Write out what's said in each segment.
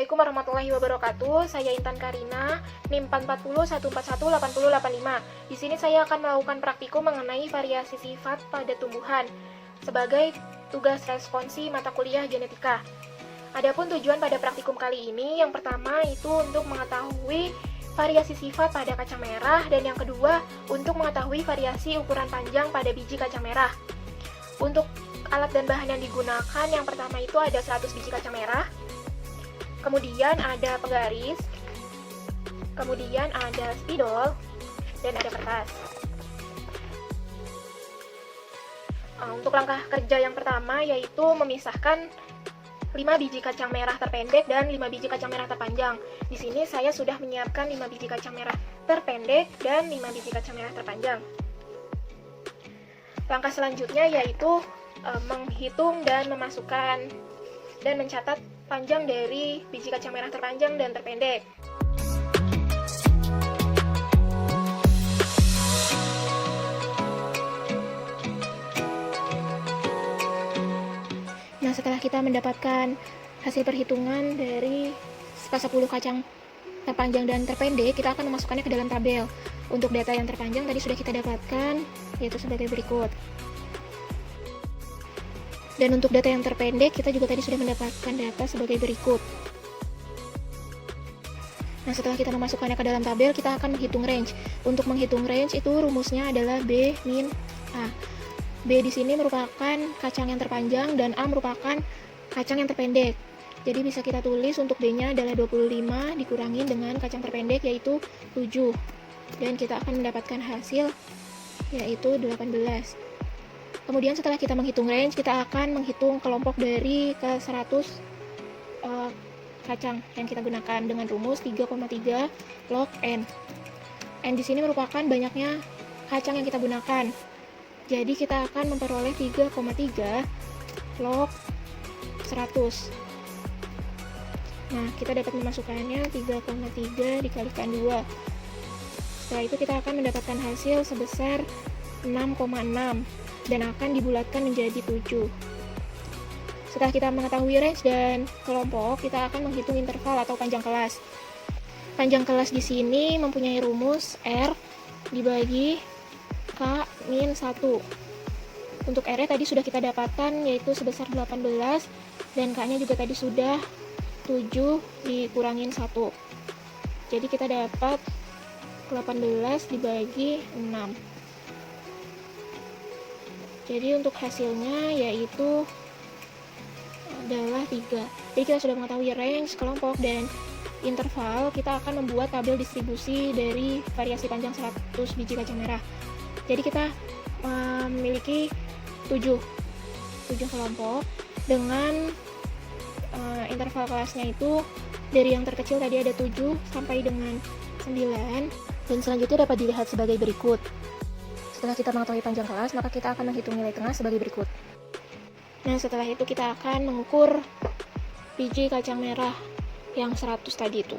Assalamualaikum warahmatullahi wabarakatuh. Saya Intan Karina, NIM 44014180885. Di sini saya akan melakukan praktikum mengenai variasi sifat pada tumbuhan sebagai tugas responsi mata kuliah genetika. Adapun tujuan pada praktikum kali ini, yang pertama itu untuk mengetahui variasi sifat pada kacang merah, dan yang kedua untuk mengetahui variasi ukuran panjang pada biji kacang merah. Untuk alat dan bahan yang digunakan, yang pertama itu ada 100 biji kacang merah, kemudian ada penggaris, kemudian ada spidol, dan ada kertas. Untuk langkah kerja yang pertama yaitu memisahkan 5 biji kacang merah terpendek dan 5 biji kacang merah terpanjang. Di sini saya sudah menyiapkan 5 biji kacang merah terpendek dan 5 biji kacang merah terpanjang. Langkah selanjutnya yaitu menghitung dan memasukkan dan mencatat panjang dari biji kacang merah terpanjang dan terpendek. Nah, setelah kita mendapatkan hasil perhitungan dari 10 kacang terpanjang dan terpendek, kita akan memasukkannya ke dalam tabel. Untuk data yang terpanjang tadi sudah kita dapatkan, yaitu sebagai berikut. Dan untuk data yang terpendek, kita juga tadi sudah mendapatkan data sebagai berikut. Nah, setelah kita memasukkannya ke dalam tabel, kita akan menghitung range. Untuk menghitung range itu rumusnya adalah B min A. B di sini merupakan kacang yang terpanjang dan A merupakan kacang yang terpendek. Jadi bisa kita tulis untuk B-nya adalah 25 dikurangin dengan kacang terpendek yaitu 7. Dan kita akan mendapatkan hasil yaitu 18. Kemudian setelah kita menghitung range, kita akan menghitung kelompok dari ke 100 kacang yang kita gunakan dengan rumus 3,3 log N. N di sini merupakan banyaknya kacang yang kita gunakan. Jadi kita akan memperoleh 3,3 log 100. Nah, kita dapat memasukkannya 3,3 dikalikan 2. Setelah itu kita akan mendapatkan hasil sebesar 6,6 dan akan dibulatkan menjadi 7. Setelah kita mengetahui range dan kelompok, kita akan menghitung interval atau panjang kelas. Panjang kelas di sini mempunyai rumus R dibagi K min 1. Untuk R tadi sudah kita dapatkan yaitu sebesar 18 dan K-nya juga tadi sudah 7 dikurangin 1. Jadi kita dapat 18 dibagi 6. Jadi untuk hasilnya yaitu adalah 3. Jadi kita sudah mengetahui range, kelompok, dan interval. Kita akan membuat tabel distribusi dari variasi panjang 100 biji kacang merah. Jadi kita memiliki 7 kelompok dengan interval kelasnya itu dari yang terkecil tadi ada 7 sampai dengan 9. Dan selanjutnya dapat dilihat sebagai berikut. Setelah kita mengetahui panjang kelas, maka kita akan menghitung nilai tengah sebagai berikut. Nah, setelah itu kita akan mengukur biji kacang merah yang 100 tadi itu.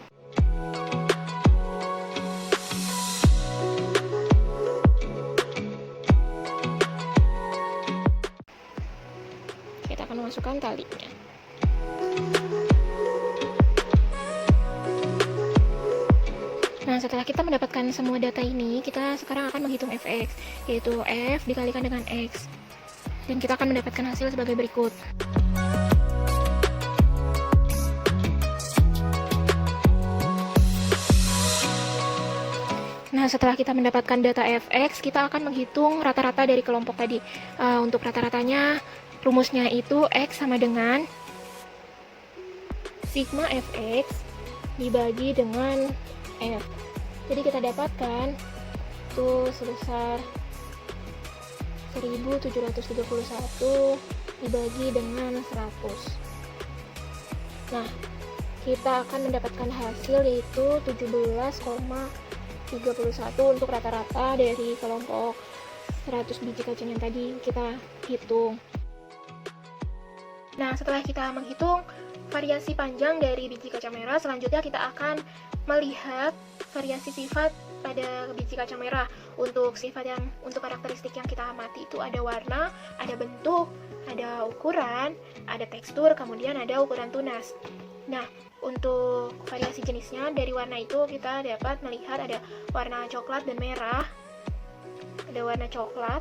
Kita akan memasukkan talinya. Nah, setelah kita mendapatkan semua data ini, kita sekarang akan menghitung fx, yaitu f dikalikan dengan x. Dan kita akan mendapatkan hasil sebagai berikut. Nah, setelah kita mendapatkan data fx, kita akan menghitung rata-rata dari kelompok tadi. Untuk rata-ratanya, rumusnya itu x sama dengan sigma fx dibagi dengan f. Jadi kita dapatkan itu sebesar 1731 dibagi dengan 100. Nah, kita akan mendapatkan hasil yaitu 17,31 untuk rata-rata dari kelompok 100 biji kacang yang tadi kita hitung. Nah, setelah kita menghitung variasi panjang dari biji kacang merah, selanjutnya kita akan melihat variasi sifat pada biji kacang merah. Untuk karakteristik yang kita amati itu ada warna, ada bentuk, ada ukuran, ada tekstur, kemudian ada ukuran tunas. Nah, untuk variasi jenisnya dari warna itu kita dapat melihat ada warna coklat dan merah, ada warna coklat,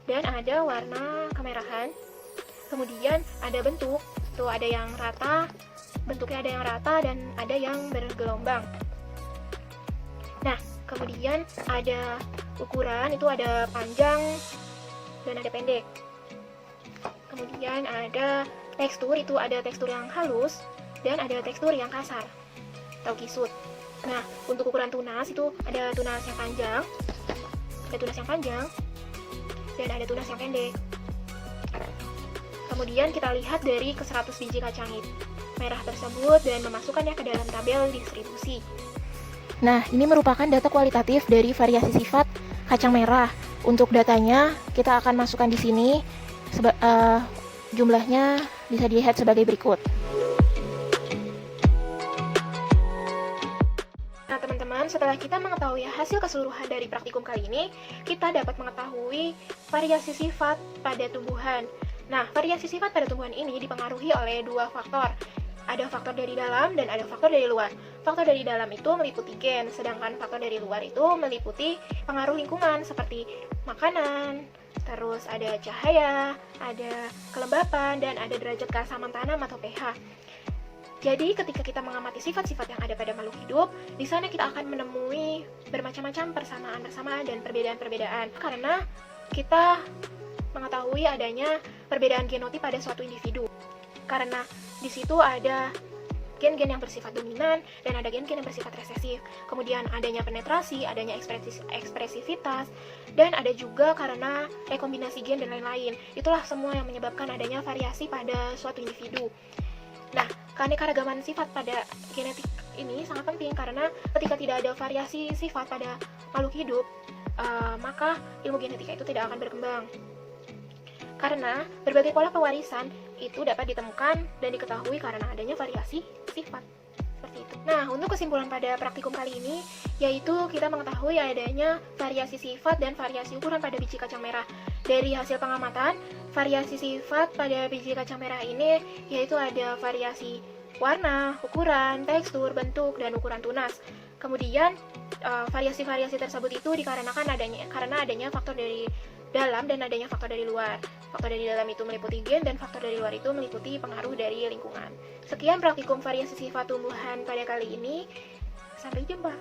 dan ada warna kemerahan. Kemudian ada bentuk, tuh ada yang rata, bentuknya ada yang rata dan ada yang bergelombang. Nah, kemudian ada ukuran, itu ada panjang dan ada pendek. Kemudian ada tekstur, itu ada tekstur yang halus dan ada tekstur yang kasar atau kisut. Nah, untuk ukuran tunas itu ada tunas yang panjang, dan ada tunas yang pendek. Kemudian kita lihat dari ke 100 biji kacang merah tersebut dan memasukkannya ke dalam tabel distribusi. Nah, ini merupakan data kualitatif dari variasi sifat kacang merah. Untuk datanya, kita akan masukkan di sini. Jumlahnya bisa dilihat sebagai berikut. Nah, teman-teman, setelah kita mengetahui hasil keseluruhan dari praktikum kali ini, kita dapat mengetahui variasi sifat pada tumbuhan. Nah, variasi sifat pada tumbuhan ini dipengaruhi oleh dua faktor. Ada faktor dari dalam dan ada faktor dari luar. Faktor dari dalam itu meliputi gen, sedangkan faktor dari luar itu meliputi pengaruh lingkungan seperti makanan, terus ada cahaya, ada kelembapan, dan ada derajat keasaman tanam atau pH. Jadi ketika kita mengamati sifat-sifat yang ada pada makhluk hidup, di sana kita akan menemui bermacam-macam persamaan-persamaan dan perbedaan-perbedaan. Karena kita mengetahui adanya perbedaan genotip pada suatu individu. Karena di situ ada gen-gen yang bersifat dominan dan ada gen-gen yang bersifat resesif. Kemudian adanya penetrasi, adanya ekspresivitas, dan ada juga karena rekombinasi gen dan lain-lain. Itulah semua yang menyebabkan adanya variasi pada suatu individu. Nah, keanekaragaman sifat pada genetik ini sangat penting karena ketika tidak ada variasi sifat pada makhluk hidup, maka ilmu genetika itu tidak akan berkembang. Karena berbagai pola pewarisan itu dapat ditemukan dan diketahui karena adanya variasi sifat. Seperti itu. Nah, untuk kesimpulan pada praktikum kali ini, yaitu kita mengetahui adanya variasi sifat dan variasi ukuran pada biji kacang merah. Dari hasil pengamatan, variasi sifat pada biji kacang merah ini yaitu ada variasi warna, ukuran, tekstur, bentuk, dan ukuran tunas. Kemudian, variasi-variasi tersebut itu dikarenakan karena adanya faktor dari dalam dan adanya faktor dari luar. Faktor dari dalam itu meliputi gen dan faktor dari luar itu meliputi pengaruh dari lingkungan. Sekian praktikum variasi sifat tumbuhan pada kali ini. Sampai jumpa.